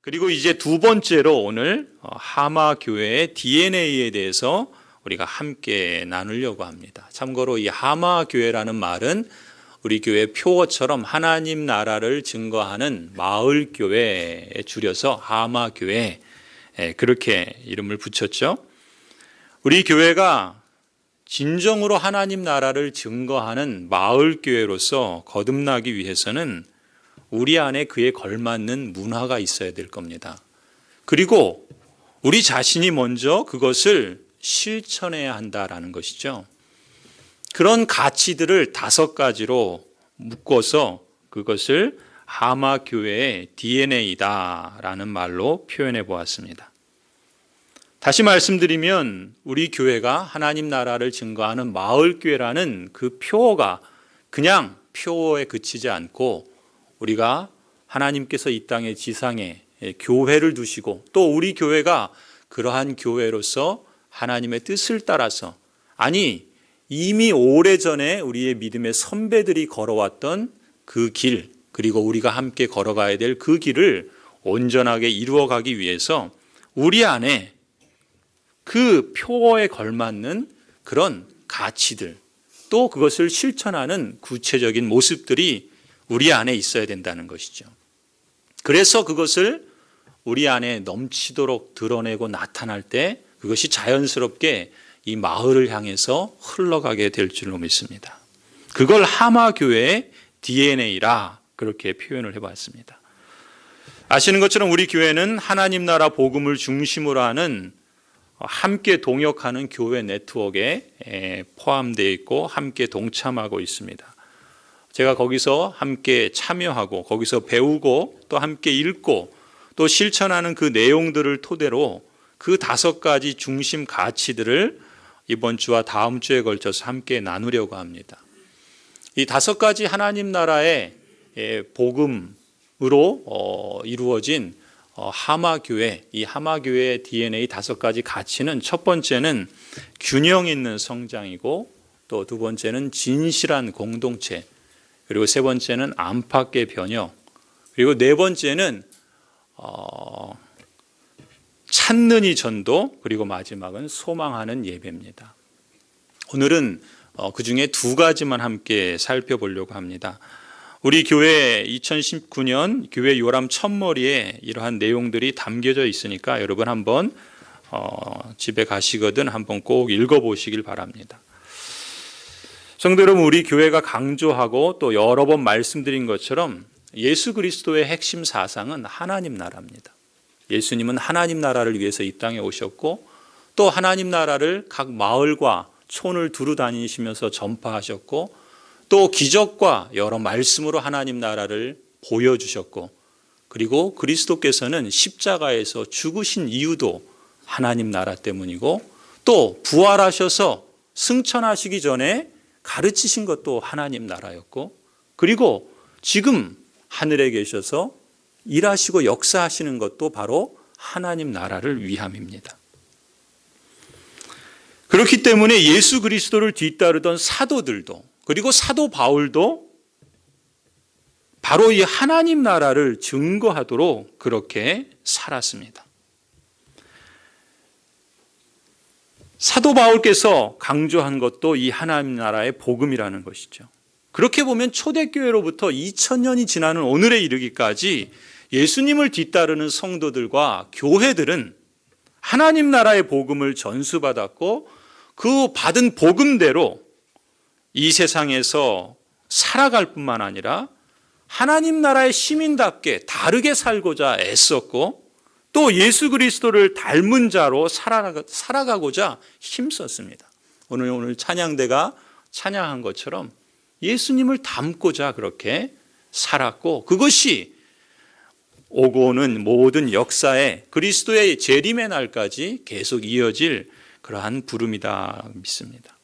그리고 이제 두 번째로 오늘 하마 교회의 DNA에 대해서 우리가 함께 나누려고 합니다. 참고로 이 하마 교회라는 말은 우리 교회 표어처럼 하나님 나라를 증거하는 마을 교회에 줄여서 하마 교회, 그렇게 이름을 붙였죠. 우리 교회가 진정으로 하나님 나라를 증거하는 마을 교회로서 거듭나기 위해서는 우리 안에 그에 걸맞는 문화가 있어야 될 겁니다. 그리고 우리 자신이 먼저 그것을 실천해야 한다라는 것이죠. 그런 가치들을 5가지로 묶어서 그것을 하마 교회의 DNA다라는 말로 표현해 보았습니다. 다시 말씀드리면 우리 교회가 하나님 나라를 증거하는 마을 교회라는 그 표어가 그냥 표어에 그치지 않고 우리가 하나님께서 이 땅의 지상에 교회를 두시고 또 우리 교회가 그러한 교회로서 하나님의 뜻을 따라서, 아니 이미 오래전에 우리의 믿음의 선배들이 걸어왔던 그 길, 그리고 우리가 함께 걸어가야 될 그 길을 온전하게 이루어가기 위해서 우리 안에 그 표어에 걸맞는 그런 가치들, 또 그것을 실천하는 구체적인 모습들이 우리 안에 있어야 된다는 것이죠. 그래서 그것을 우리 안에 넘치도록 드러내고 나타날 때 그것이 자연스럽게 이 마을을 향해서 흘러가게 될 줄로 믿습니다. 그걸 하마교회의 DNA라 그렇게 표현을 해봤습니다. 아시는 것처럼 우리 교회는 하나님 나라 복음을 중심으로 하는 함께 동역하는 교회 네트워크에 포함되어 있고 함께 동참하고 있습니다. 제가 거기서 함께 참여하고 거기서 배우고 또 함께 읽고 또 실천하는 그 내용들을 토대로 그 5가지 중심 가치들을 이번 주와 다음 주에 걸쳐서 함께 나누려고 합니다. 이 5가지 하나님 나라의 복음으로 이루어진 하마교회, 이 하마교회의 DNA 5가지 가치는 첫 번째는 균형 있는 성장이고 또 두 번째는 진실한 공동체, 그리고 세 번째는 안팎의 변혁, 그리고 네 번째는 찾는 이 전도, 그리고 마지막은 소망하는 예배입니다. 오늘은 그 중에 2가지만 함께 살펴보려고 합니다. 우리 교회 2019년 교회 요람 첫머리에 이러한 내용들이 담겨져 있으니까 여러분 한번 집에 가시거든 한번 꼭 읽어보시길 바랍니다. 성도 여러분, 우리 교회가 강조하고 또 여러 번 말씀드린 것처럼 예수 그리스도의 핵심 사상은 하나님 나라입니다. 예수님은 하나님 나라를 위해서 이 땅에 오셨고 또 하나님 나라를 각 마을과 촌을 두루 다니시면서 전파하셨고 또 기적과 여러 말씀으로 하나님 나라를 보여주셨고, 그리고 그리스도께서는 십자가에서 죽으신 이유도 하나님 나라 때문이고 또 부활하셔서 승천하시기 전에 가르치신 것도 하나님 나라였고, 그리고 지금 하늘에 계셔서 일하시고 역사하시는 것도 바로 하나님 나라를 위함입니다. 그렇기 때문에 예수 그리스도를 뒤따르던 사도들도, 그리고 사도 바울도 바로 이 하나님 나라를 증거하도록 그렇게 살았습니다. 사도 바울께서 강조한 것도 이 하나님 나라의 복음이라는 것이죠. 그렇게 보면 초대교회로부터 2000년이 지나는 오늘에 이르기까지 예수님을 뒤따르는 성도들과 교회들은 하나님 나라의 복음을 전수받았고 그 받은 복음대로 이 세상에서 살아갈 뿐만 아니라 하나님 나라의 시민답게 다르게 살고자 애썼고 또 예수 그리스도를 닮은 자로 살아가고자 힘썼습니다. 오늘 찬양대가 찬양한 것처럼 예수님을 닮고자 그렇게 살았고, 그것이 오고 오는 모든 역사에 그리스도의 재림의 날까지 계속 이어질 그러한 부름이다 믿습니다.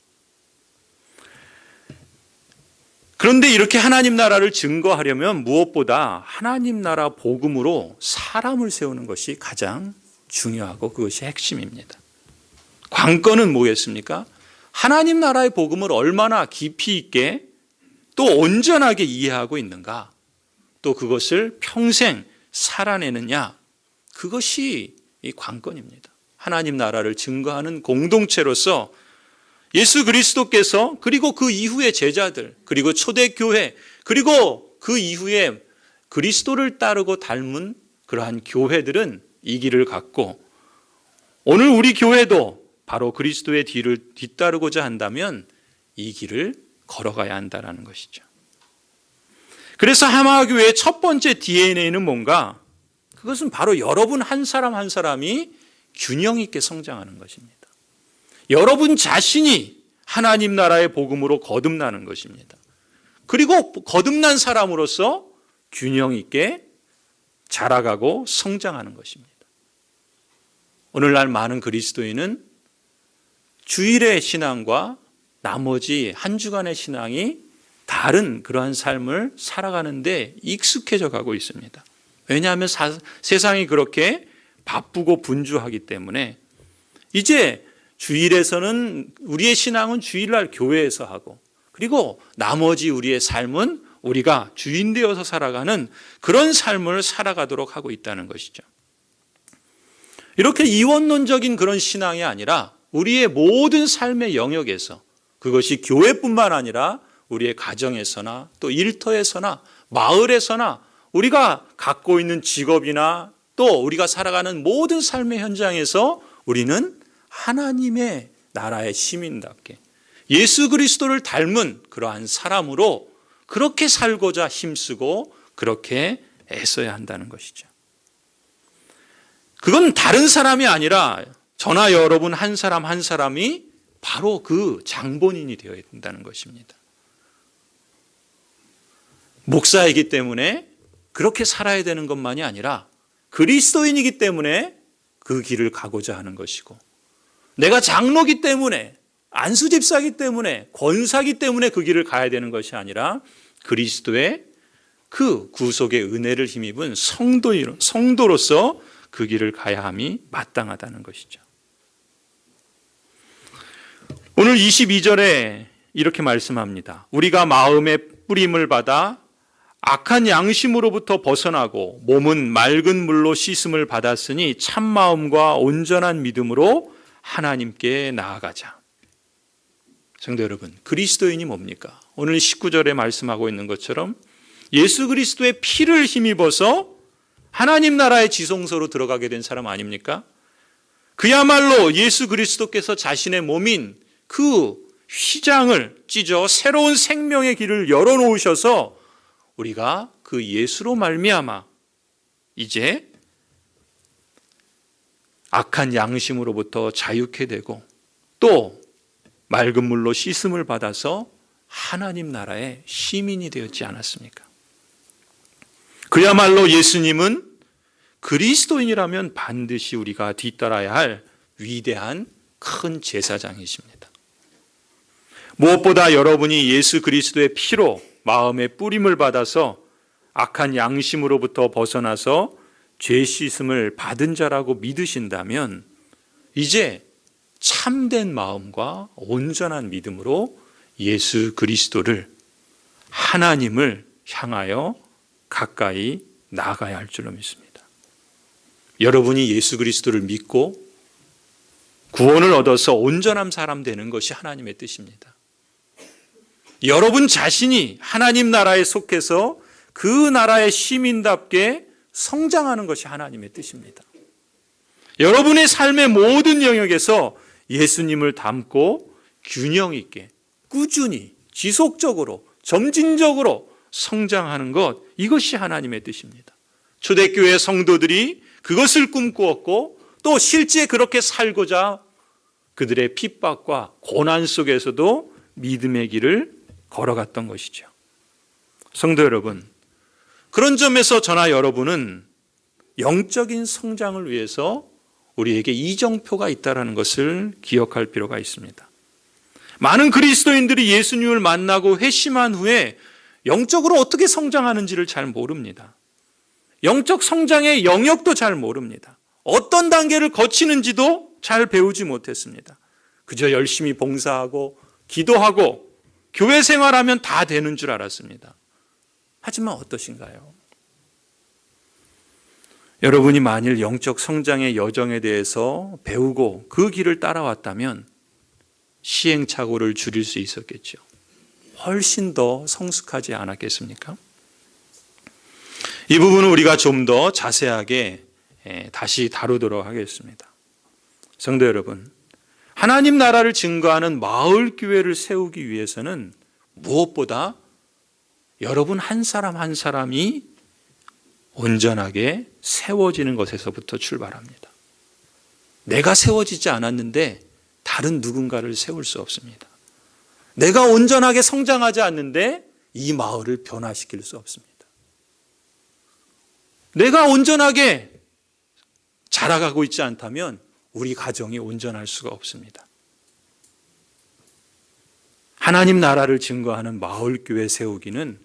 그런데 이렇게 하나님 나라를 증거하려면 무엇보다 하나님 나라 복음으로 사람을 세우는 것이 가장 중요하고 그것이 핵심입니다. 관건은 뭐겠습니까? 하나님 나라의 복음을 얼마나 깊이 있게 또 온전하게 이해하고 있는가, 또 그것을 평생 살아내느냐, 그것이 이 관건입니다. 하나님 나라를 증거하는 공동체로서 예수 그리스도께서 그리고 그 이후의 제자들 그리고 초대교회 그리고 그 이후에 그리스도를 따르고 닮은 그러한 교회들은 이 길을 갖고 오늘 우리 교회도 바로 그리스도의 뒤를 뒤따르고자 한다면 이 길을 걸어가야 한다는 것이죠. 그래서 하마교회의 첫 번째 DNA는 뭔가? 그것은 바로 여러분 한 사람 한 사람이 균형 있게 성장하는 것입니다. 여러분 자신이 하나님 나라의 복음으로 거듭나는 것입니다. 그리고 거듭난 사람으로서 균형 있게 자라가고 성장하는 것입니다. 오늘날 많은 그리스도인은 주일의 신앙과 나머지 한 주간의 신앙이 다른 그러한 삶을 살아가는데 익숙해져 가고 있습니다. 왜냐하면 세상이 그렇게 바쁘고 분주하기 때문에 이제 주일에서는 우리의 신앙은 주일날 교회에서 하고 그리고 나머지 우리의 삶은 우리가 주인 되어서 살아가는 그런 삶을 살아가도록 하고 있다는 것이죠. 이렇게 이원론적인 그런 신앙이 아니라 우리의 모든 삶의 영역에서 그것이 교회뿐만 아니라 우리의 가정에서나 또 일터에서나 마을에서나 우리가 갖고 있는 직업이나 또 우리가 살아가는 모든 삶의 현장에서 우리는 하나님의 나라의 시민답게 예수 그리스도를 닮은 그러한 사람으로 그렇게 살고자 힘쓰고 그렇게 애써야 한다는 것이죠. 그건 다른 사람이 아니라 저나 여러분 한 사람 한 사람이 바로 그 장본인이 되어야 된다는 것입니다. 목사이기 때문에 그렇게 살아야 되는 것만이 아니라 그리스도인이기 때문에 그 길을 가고자 하는 것이고 내가 장로기 때문에 안수집사기 때문에 권사기 때문에 그 길을 가야 되는 것이 아니라 그리스도의 그 구속의 은혜를 힘입은 성도로서 그 길을 가야 함이 마땅하다는 것이죠. 오늘 22절에 이렇게 말씀합니다. 우리가 마음의 뿌림을 받아 악한 양심으로부터 벗어나고 몸은 맑은 물로 씻음을 받았으니 참 마음과 온전한 믿음으로 하나님께 나아가자. 성도 여러분, 그리스도인이 뭡니까? 오늘 19절에 말씀하고 있는 것처럼 예수 그리스도의 피를 힘입어서 하나님 나라의 지성소로 들어가게 된 사람 아닙니까? 그야말로 예수 그리스도께서 자신의 몸인 그 휘장을 찢어 새로운 생명의 길을 열어놓으셔서 우리가 그 예수로 말미암아 이제 악한 양심으로부터 자유케 되고 또 맑은 물로 씻음을 받아서 하나님 나라의 시민이 되었지 않았습니까? 그야말로 예수님은 그리스도인이라면 반드시 우리가 뒤따라야 할 위대한 큰 제사장이십니다. 무엇보다 여러분이 예수 그리스도의 피로 마음의 뿌림을 받아서 악한 양심으로부터 벗어나서 죄 씻음을 받은 자라고 믿으신다면 이제 참된 마음과 온전한 믿음으로 예수 그리스도를 하나님을 향하여 가까이 나아가야 할 줄로 믿습니다. 여러분이 예수 그리스도를 믿고 구원을 얻어서 온전한 사람 되는 것이 하나님의 뜻입니다. 여러분 자신이 하나님 나라에 속해서 그 나라의 시민답게 성장하는 것이 하나님의 뜻입니다. 여러분의 삶의 모든 영역에서 예수님을 닮고 균형 있게 꾸준히 지속적으로 점진적으로 성장하는 것, 이것이 하나님의 뜻입니다. 초대교회 성도들이 그것을 꿈꾸었고 또 실제 그렇게 살고자 그들의 핍박과 고난 속에서도 믿음의 길을 걸어갔던 것이죠. 성도 여러분, 그런 점에서 저나 여러분은 영적인 성장을 위해서 우리에게 이정표가 있다는 것을 기억할 필요가 있습니다. 많은 그리스도인들이 예수님을 만나고 회심한 후에 영적으로 어떻게 성장하는지를 잘 모릅니다. 영적 성장의 영역도 잘 모릅니다. 어떤 단계를 거치는지도 잘 배우지 못했습니다. 그저 열심히 봉사하고 기도하고 교회 생활하면 다 되는 줄 알았습니다. 하지만 어떠신가요? 여러분이 만일 영적 성장의 여정에 대해서 배우고 그 길을 따라왔다면 시행착오를 줄일 수 있었겠죠. 훨씬 더 성숙하지 않았겠습니까? 이 부분은 우리가 좀 더 자세하게 다시 다루도록 하겠습니다. 성도 여러분, 하나님 나라를 증거하는 마을 교회를 세우기 위해서는 무엇보다 여러분 한 사람 한 사람이 온전하게 세워지는 것에서부터 출발합니다. 내가 세워지지 않았는데 다른 누군가를 세울 수 없습니다. 내가 온전하게 성장하지 않는데 이 마을을 변화시킬 수 없습니다. 내가 온전하게 자라가고 있지 않다면 우리 가정이 온전할 수가 없습니다. 하나님 나라를 증거하는 마을교회 세우기는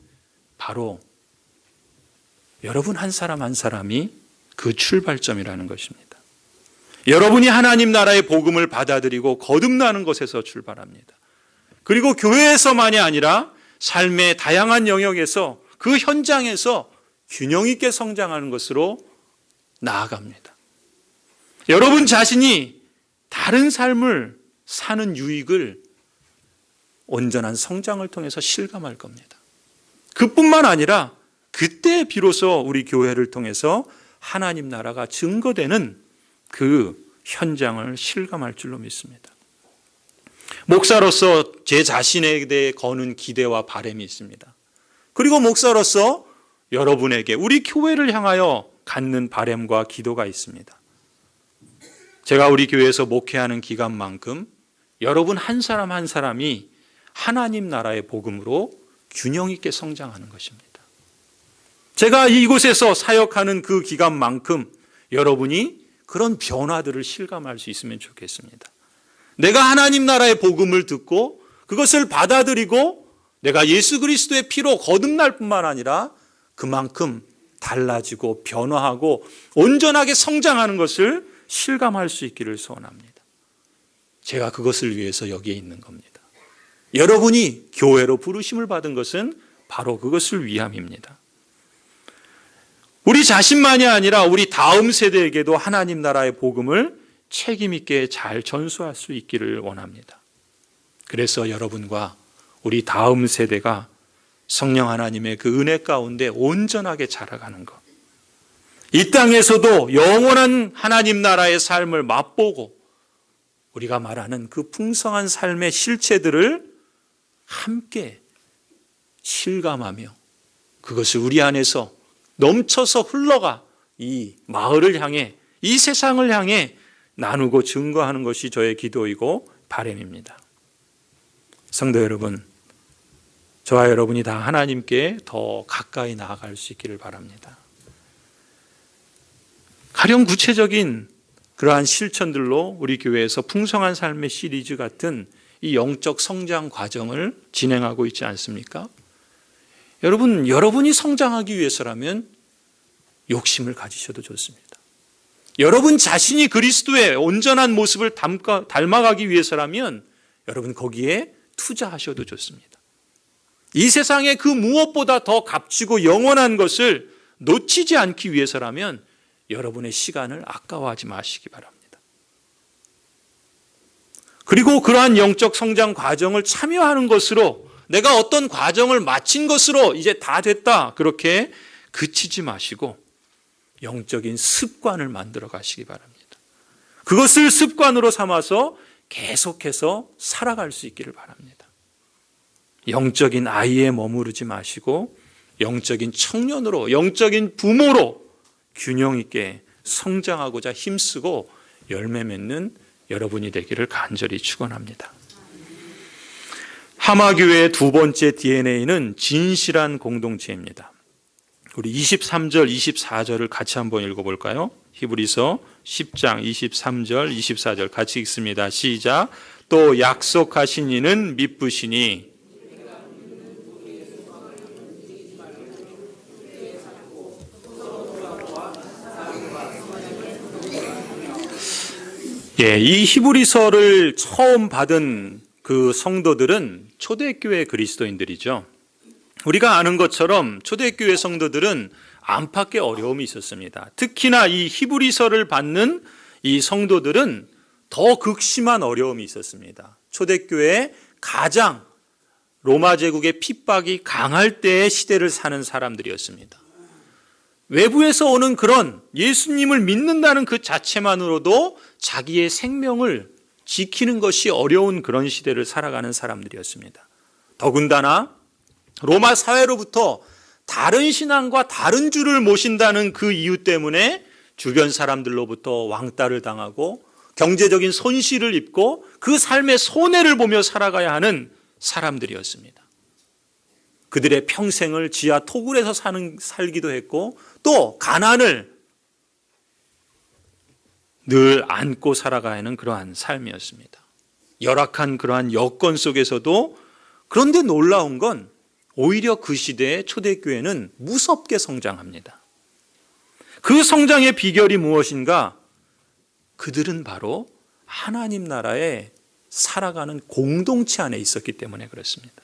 바로 여러분 한 사람 한 사람이 그 출발점이라는 것입니다. 여러분이 하나님 나라의 복음을 받아들이고 거듭나는 것에서 출발합니다. 그리고 교회에서만이 아니라 삶의 다양한 영역에서 그 현장에서 균형 있게 성장하는 것으로 나아갑니다. 여러분 자신이 다른 삶을 사는 유익을 온전한 성장을 통해서 실감할 겁니다. 그뿐만 아니라 그때 비로소 우리 교회를 통해서 하나님 나라가 증거되는 그 현장을 실감할 줄로 믿습니다. 목사로서 제 자신에 대해 거는 기대와 바람이 있습니다. 그리고 목사로서 여러분에게 우리 교회를 향하여 갖는 바람과 기도가 있습니다. 제가 우리 교회에서 목회하는 기간만큼 여러분 한 사람 한 사람이 하나님 나라의 복음으로 균형 있게 성장하는 것입니다. 제가 이곳에서 사역하는 그 기간만큼 여러분이 그런 변화들을 실감할 수 있으면 좋겠습니다. 내가 하나님 나라의 복음을 듣고 그것을 받아들이고 내가 예수 그리스도의 피로 거듭날 뿐만 아니라 그만큼 달라지고 변화하고 온전하게 성장하는 것을 실감할 수 있기를 소원합니다. 제가 그것을 위해서 여기에 있는 겁니다. 여러분이 교회로 부르심을 받은 것은 바로 그것을 위함입니다. 우리 자신만이 아니라 우리 다음 세대에게도 하나님 나라의 복음을 책임 있게 잘 전수할 수 있기를 원합니다. 그래서 여러분과 우리 다음 세대가 성령 하나님의 그 은혜 가운데 온전하게 자라가는 것, 이 땅에서도 영원한 하나님 나라의 삶을 맛보고 우리가 말하는 그 풍성한 삶의 실체들을 함께 실감하며 그것을 우리 안에서 넘쳐서 흘러가 이 마을을 향해, 이 세상을 향해 나누고 증거하는 것이 저의 기도이고 바람입니다. 성도 여러분, 저와 여러분이 다 하나님께 더 가까이 나아갈 수 있기를 바랍니다. 가령 구체적인 그러한 실천들로 우리 교회에서 풍성한 삶의 시리즈 같은 이 영적 성장 과정을 진행하고 있지 않습니까? 여러분이 성장하기 위해서라면 욕심을 가지셔도 좋습니다. 여러분 자신이 그리스도의 온전한 모습을 닮아가기 위해서라면 여러분 거기에 투자하셔도 좋습니다. 이 세상에 그 무엇보다 더 값지고 영원한 것을 놓치지 않기 위해서라면 여러분의 시간을 아까워하지 마시기 바랍니다. 그리고 그러한 영적 성장 과정을 참여하는 것으로 내가 어떤 과정을 마친 것으로 이제 다 됐다 그렇게 그치지 마시고 영적인 습관을 만들어 가시기 바랍니다. 그것을 습관으로 삼아서 계속해서 살아갈 수 있기를 바랍니다. 영적인 아이에 머무르지 마시고 영적인 청년으로, 영적인 부모로 균형 있게 성장하고자 힘쓰고 열매 맺는 여러분이 되기를 간절히 축원합니다. 하마교회의 두 번째 DNA는 진실한 공동체입니다. 우리 23절, 24절을 같이 한번 읽어볼까요? 히브리서 10장 23절, 24절 같이 읽습니다. 시작. 또 약속하신 이는 미쁘시니 이 히브리서를 처음 받은 그 성도들은 초대교회 그리스도인들이죠. 우리가 아는 것처럼 초대교회 성도들은 안팎의 어려움이 있었습니다. 특히나 이 히브리서를 받는 이 성도들은 더 극심한 어려움이 있었습니다. 초대교회 가장 로마 제국의 핍박이 강할 때의 시대를 사는 사람들이었습니다. 외부에서 오는 그런 예수님을 믿는다는 그 자체만으로도 자기의 생명을 지키는 것이 어려운 그런 시대를 살아가는 사람들이었습니다. 더군다나 로마 사회로부터 다른 신앙과 다른 주를 모신다는 그 이유 때문에 주변 사람들로부터 왕따를 당하고 경제적인 손실을 입고 그 삶의 손해를 보며 살아가야 하는 사람들이었습니다. 그들의 평생을 지하 토굴에서 살기도 했고 또 가난을 늘 안고 살아가야 하는 그러한 삶이었습니다. 열악한 그러한 여건 속에서도 그런데 놀라운 건 오히려 그 시대의 초대교회는 무섭게 성장합니다. 그 성장의 비결이 무엇인가? 그들은 바로 하나님 나라에 살아가는 공동체 안에 있었기 때문에 그렇습니다.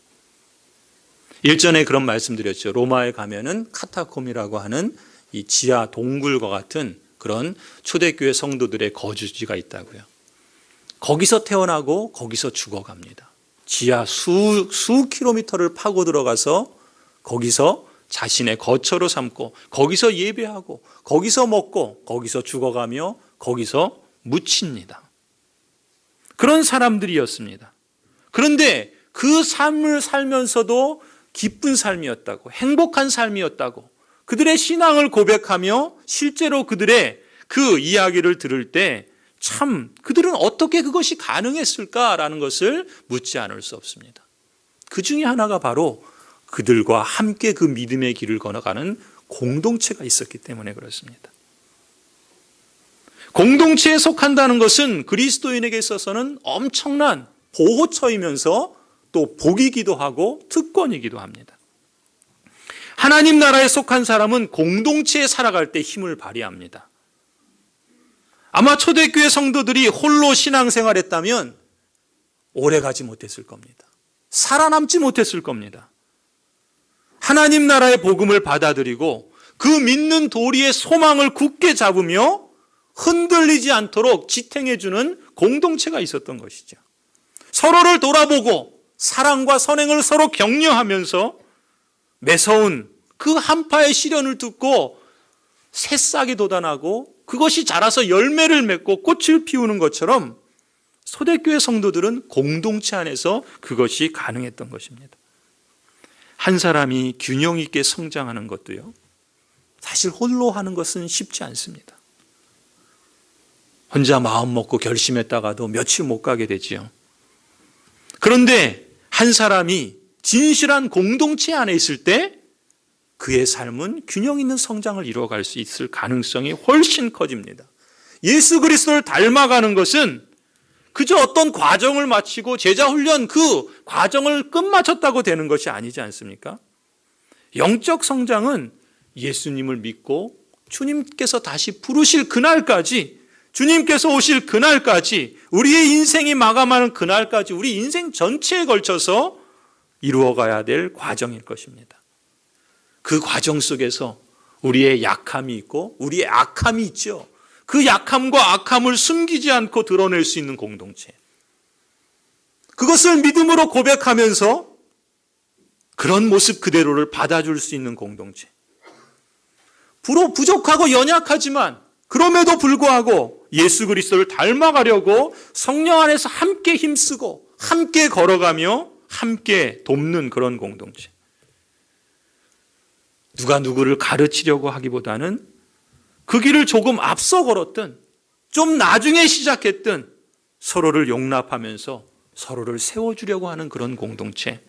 일전에 그런 말씀드렸죠. 로마에 가면은 카타콤이라고 하는 이 지하 동굴과 같은 그런 초대교회 성도들의 거주지가 있다고요. 거기서 태어나고 거기서 죽어갑니다. 지하 수 킬로미터를 파고 들어가서 거기서 자신의 거처로 삼고 거기서 예배하고 거기서 먹고 거기서 죽어가며 거기서 묻힙니다. 그런 사람들이었습니다. 그런데 그 삶을 살면서도 기쁜 삶이었다고, 행복한 삶이었다고, 그들의 신앙을 고백하며 실제로 그들의 그 이야기를 들을 때 참 그들은 어떻게 그것이 가능했을까라는 것을 묻지 않을 수 없습니다. 그 중에 하나가 바로 그들과 함께 그 믿음의 길을 걸어가는 공동체가 있었기 때문에 그렇습니다. 공동체에 속한다는 것은 그리스도인에게 있어서는 엄청난 보호처이면서 또 복이기도 하고 특권이기도 합니다. 하나님 나라에 속한 사람은 공동체에 살아갈 때 힘을 발휘합니다. 아마 초대교회 성도들이 홀로 신앙생활했다면 오래가지 못했을 겁니다. 살아남지 못했을 겁니다. 하나님 나라의 복음을 받아들이고 그 믿는 도리의 소망을 굳게 잡으며 흔들리지 않도록 지탱해주는 공동체가 있었던 것이죠. 서로를 돌아보고 사랑과 선행을 서로 격려하면서 매서운 그 한파의 시련을 듣고 새싹이 돋아나고 그것이 자라서 열매를 맺고 꽃을 피우는 것처럼 초대교회 성도들은 공동체 안에서 그것이 가능했던 것입니다. 한 사람이 균형 있게 성장하는 것도요, 사실 홀로 하는 것은 쉽지 않습니다. 혼자 마음 먹고 결심했다가도 며칠 못 가게 되지요. 그런데 한 사람이 진실한 공동체 안에 있을 때 그의 삶은 균형 있는 성장을 이루어갈 수 있을 가능성이 훨씬 커집니다. 예수 그리스도를 닮아가는 것은 그저 어떤 과정을 마치고 제자 훈련 그 과정을 끝마쳤다고 되는 것이 아니지 않습니까? 영적 성장은 예수님을 믿고 주님께서 다시 부르실 그날까지, 주님께서 오실 그날까지, 우리의 인생이 마감하는 그날까지 우리 인생 전체에 걸쳐서 이루어가야 될 과정일 것입니다. 그 과정 속에서 우리의 약함이 있고 우리의 악함이 있죠. 그 약함과 악함을 숨기지 않고 드러낼 수 있는 공동체. 그것을 믿음으로 고백하면서 그런 모습 그대로를 받아줄 수 있는 공동체. 부족하고 연약하지만 그럼에도 불구하고 예수 그리스도를 닮아가려고 성령 안에서 함께 힘쓰고 함께 걸어가며 함께 돕는 그런 공동체. 누가 누구를 가르치려고 하기보다는 그 길을 조금 앞서 걸었든 좀 나중에 시작했든 서로를 용납하면서 서로를 세워주려고 하는 그런 공동체,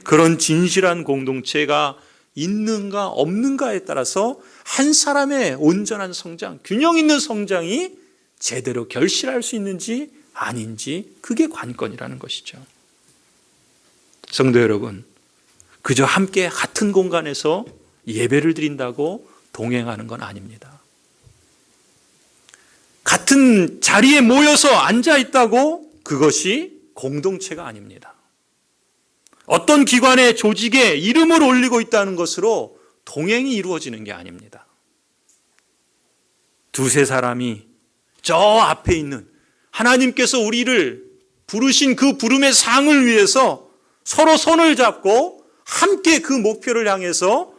그런 진실한 공동체가 있는가 없는가에 따라서 한 사람의 온전한 성장, 균형 있는 성장이 제대로 결실할 수 있는지 아닌지, 그게 관건이라는 것이죠. 성도 여러분, 그저 함께 같은 공간에서 예배를 드린다고 동행하는 건 아닙니다. 같은 자리에 모여서 앉아 있다고 그것이 공동체가 아닙니다. 어떤 기관의 조직에 이름을 올리고 있다는 것으로 동행이 이루어지는 게 아닙니다. 두세 사람이 저 앞에 있는 하나님께서 우리를 부르신 그 부름의 상을 위해서 서로 손을 잡고 함께 그 목표를 향해서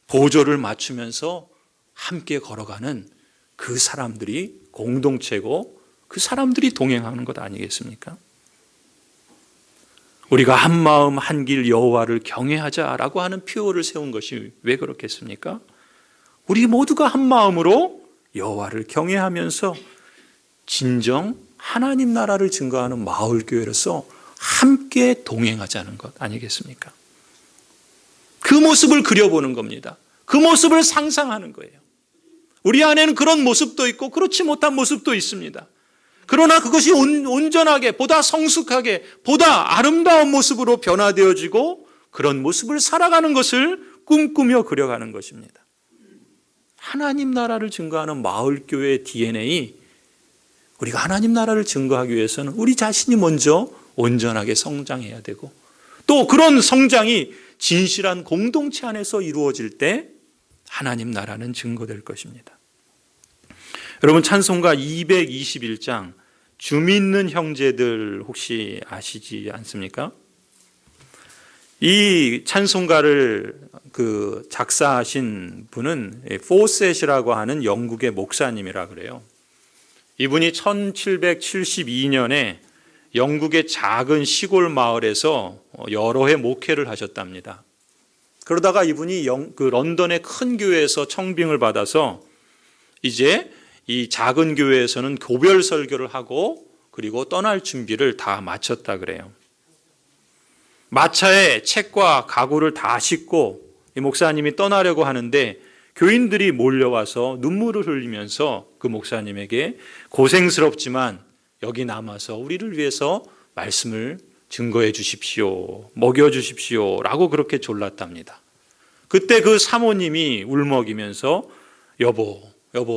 보조를 맞추면서 함께 걸어가는 그 사람들이 공동체고 그 사람들이 동행하는 것 아니겠습니까? 우리가 한 마음 한 길 여호와를 경외하자라고 하는 표어를 세운 것이 왜 그렇겠습니까? 우리 모두가 한 마음으로 여호와를 경외하면서 진정 하나님 나라를 증거하는 마을교회로서 함께 동행하자는 것 아니겠습니까? 그 모습을 그려보는 겁니다. 그 모습을 상상하는 거예요. 우리 안에는 그런 모습도 있고 그렇지 못한 모습도 있습니다. 그러나 그것이 온전하게 보다 성숙하게 보다 아름다운 모습으로 변화되어지고 그런 모습을 살아가는 것을 꿈꾸며 그려가는 것입니다. 하나님 나라를 증거하는 마을교회의 DNA, 우리가 하나님 나라를 증거하기 위해서는 우리 자신이 먼저 온전하게 성장해야 되고 또 그런 성장이 진실한 공동체 안에서 이루어질 때 하나님 나라는 증거될 것입니다. 여러분 찬송가 221장 주 믿는 형제들 혹시 아시지 않습니까? 이 찬송가를 작사하신 분은 포셋이라고 하는 영국의 목사님이라 그래요. 이분이 1772년에 영국의 작은 시골 마을에서 여러 해 목회를 하셨답니다. 그러다가 이분이 런던의 큰 교회에서 청빙을 받아서 이제 이 작은 교회에서는 교별 설교를 하고 그리고 떠날 준비를 다 마쳤다 그래요. 마차에 책과 가구를 다 싣고 이 목사님이 떠나려고 하는데 교인들이 몰려와서 눈물을 흘리면서 그 목사님에게 고생스럽지만 여기 남아서 우리를 위해서 말씀을 증거해 주십시오. 먹여 주십시오. 라고 그렇게 졸랐답니다. 그때 그 사모님이 울먹이면서 여보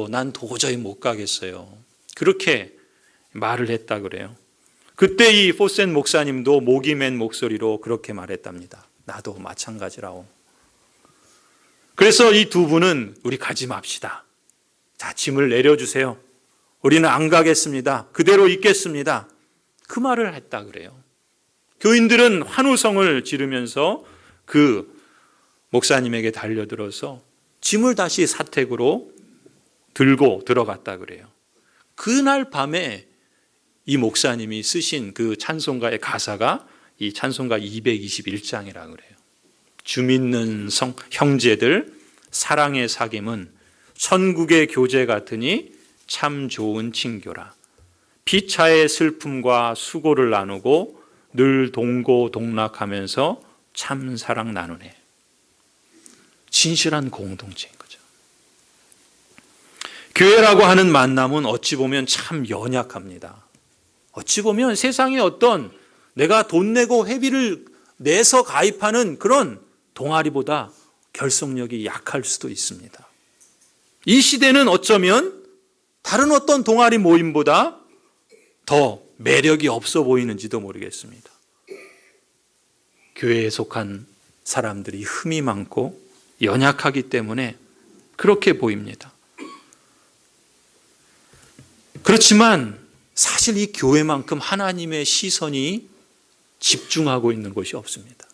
난 도저히 못 가겠어요. 그렇게 말을 했다 그래요. 그때 이 포셋 목사님도 목이 맨 목소리로 그렇게 말했답니다. 나도 마찬가지라오. 그래서 이 두 분은 우리 가지 맙시다. 자, 짐을 내려주세요. 우리는 안 가겠습니다. 그대로 있겠습니다. 그 말을 했다 그래요. 교인들은 환호성을 지르면서 그 목사님에게 달려들어서 짐을 다시 사택으로 들고 들어갔다 그래요. 그날 밤에 이 목사님이 쓰신 그 찬송가의 가사가 이 찬송가 221장이라 그래요. 주 믿는 형제들 사랑의 사귐은 천국의 교제 같으니 참 좋은 친교라. 피차의 슬픔과 수고를 나누고 늘 동고동락하면서 참 사랑 나누네. 진실한 공동체인 거죠. 교회라고 하는 만남은 어찌 보면 참 연약합니다. 어찌 보면 세상의 어떤 내가 돈 내고 회비를 내서 가입하는 그런 동아리보다 결속력이 약할 수도 있습니다. 이 시대는 어쩌면 다른 어떤 동아리 모임보다 더 매력이 없어 보이는지도 모르겠습니다. 교회에 속한 사람들이 흠이 많고 연약하기 때문에 그렇게 보입니다. 그렇지만 사실 이 교회만큼 하나님의 시선이 집중하고 있는 곳이 없습니다.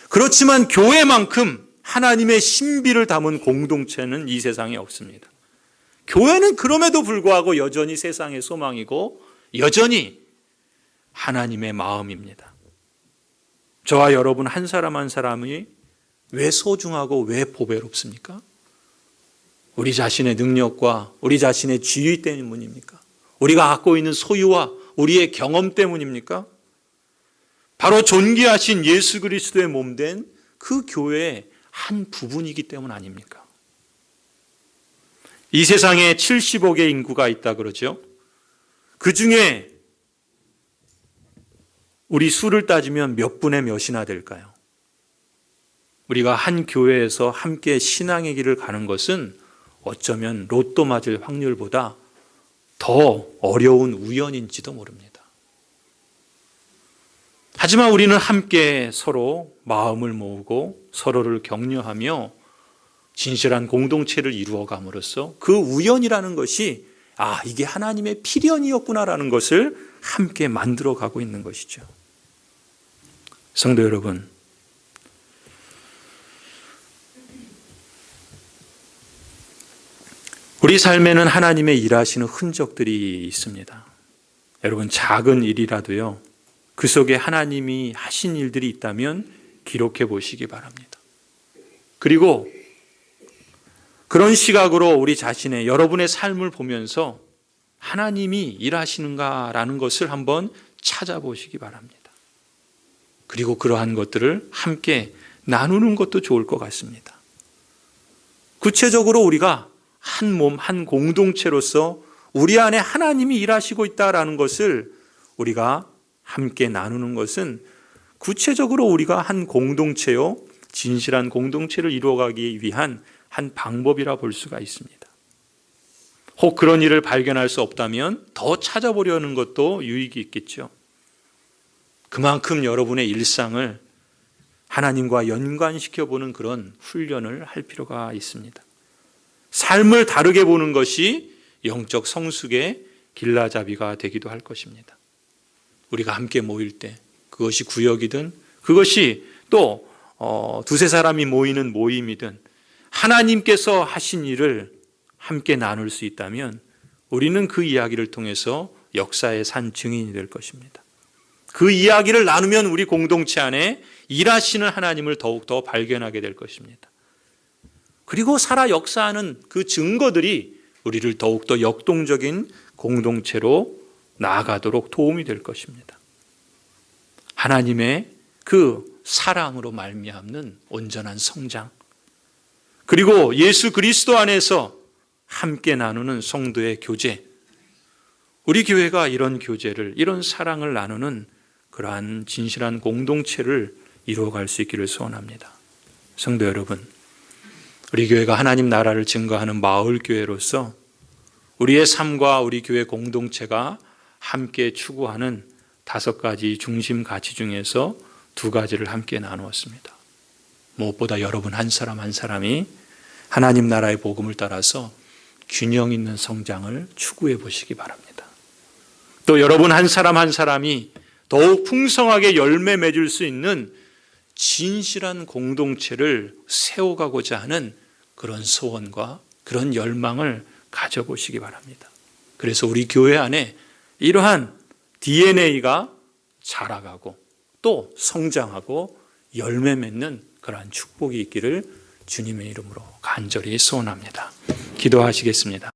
그렇지만 교회만큼 하나님의 신비를 담은 공동체는 이 세상에 없습니다. 교회는 그럼에도 불구하고 여전히 세상의 소망이고 여전히 하나님의 마음입니다. 저와 여러분 한 사람 한 사람이 왜 소중하고 왜 보배롭습니까? 우리 자신의 능력과 우리 자신의 지위 때문입니까? 우리가 갖고 있는 소유와 우리의 경험 때문입니까? 바로 존귀하신 예수 그리스도의 몸된 그 교회의 한 부분이기 때문 아닙니까? 이 세상에 70억의 인구가 있다 그러죠. 그 중에 우리 수를 따지면 몇 분의 몇이나 될까요? 우리가 한 교회에서 함께 신앙의 길을 가는 것은 어쩌면 로또 맞을 확률보다 더 어려운 우연인지도 모릅니다. 하지만 우리는 함께 서로 마음을 모으고 서로를 격려하며 진실한 공동체를 이루어감으로써 그 우연이라는 것이 이게 하나님의 필연이었구나라는 것을 함께 만들어가고 있는 것이죠. 성도 여러분, 우리 삶에는 하나님의 일하시는 흔적들이 있습니다. 여러분, 작은 일이라도요, 그 속에 하나님이 하신 일들이 있다면 기록해 보시기 바랍니다. 그리고 그런 시각으로 우리 자신의 여러분의 삶을 보면서 하나님이 일하시는가라는 것을 한번 찾아보시기 바랍니다. 그리고 그러한 것들을 함께 나누는 것도 좋을 것 같습니다. 구체적으로 우리가 한 몸, 한 공동체로서 우리 안에 하나님이 일하시고 있다라는 것을 우리가 함께 나누는 것은 구체적으로 우리가 한 공동체요, 진실한 공동체를 이루어가기 위한 한 방법이라 볼 수가 있습니다. 혹 그런 일을 발견할 수 없다면 더 찾아보려는 것도 유익이 있겠죠. 그만큼 여러분의 일상을 하나님과 연관시켜보는 그런 훈련을 할 필요가 있습니다. 삶을 다르게 보는 것이 영적 성숙의 길라잡이가 되기도 할 것입니다. 우리가 함께 모일 때 그것이 구역이든 그것이 또 두세 사람이 모이는 모임이든 하나님께서 하신 일을 함께 나눌 수 있다면 우리는 그 이야기를 통해서 역사의 산 증인이 될 것입니다. 그 이야기를 나누면 우리 공동체 안에 일하시는 하나님을 더욱더 발견하게 될 것입니다. 그리고 살아 역사하는 그 증거들이 우리를 더욱더 역동적인 공동체로 나아가도록 도움이 될 것입니다. 하나님의 그 사랑으로 말미암는 온전한 성장, 그리고 예수 그리스도 안에서 함께 나누는 성도의 교제, 우리 교회가 이런 교제를, 이런 사랑을 나누는 그러한 진실한 공동체를 이루어갈 수 있기를 소원합니다. 성도 여러분, 우리 교회가 하나님 나라를 증거하는 마을교회로서 우리의 삶과 우리 교회 공동체가 함께 추구하는 5가지 중심 가치 중에서 2가지를 함께 나누었습니다. 무엇보다 여러분 한 사람 한 사람이 하나님 나라의 복음을 따라서 균형 있는 성장을 추구해 보시기 바랍니다. 또 여러분 한 사람 한 사람이 더욱 풍성하게 열매 맺을 수 있는 진실한 공동체를 세워가고자 하는 그런 소원과 그런 열망을 가져보시기 바랍니다. 그래서 우리 교회 안에 이러한 DNA가 자라가고 또 성장하고 열매 맺는 그러한 축복이 있기를 주님의 이름으로 간절히 소원합니다. 기도하시겠습니다.